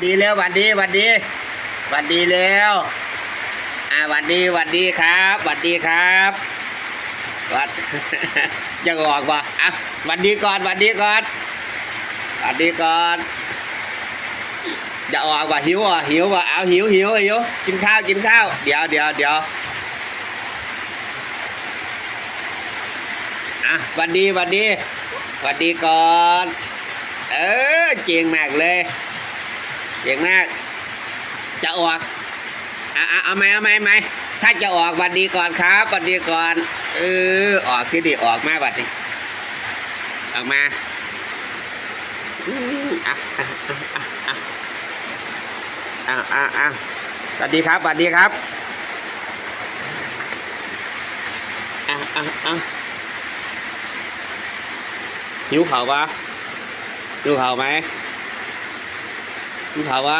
ดีแล้วหวัดดีหวัดดีหวัดดีแล้วหวัดดีหวัดดีครับหวัดดีครับหวัด ยังออกว่ะหวัดดีก่อนหวัดดีก่อนหวัดดีก่อนจะออกว่ะหิวอ่ะหิวว่ะเอาหิวกินข้าวกินข้าวเดี๋ยวหวัดดีหวัดดีหวัดดีก่อนเก่งมากเลยเก่งมากจะออกเอาไหมถ้าจะออกหวัดดีก่อนครับหวัดดีก่อนออกคือดิออกมาหวัดดีออกมาสวัสดีครับสวัสดีครับหิวเข่าปะหิวเข่าไหมหิวเข่าปะ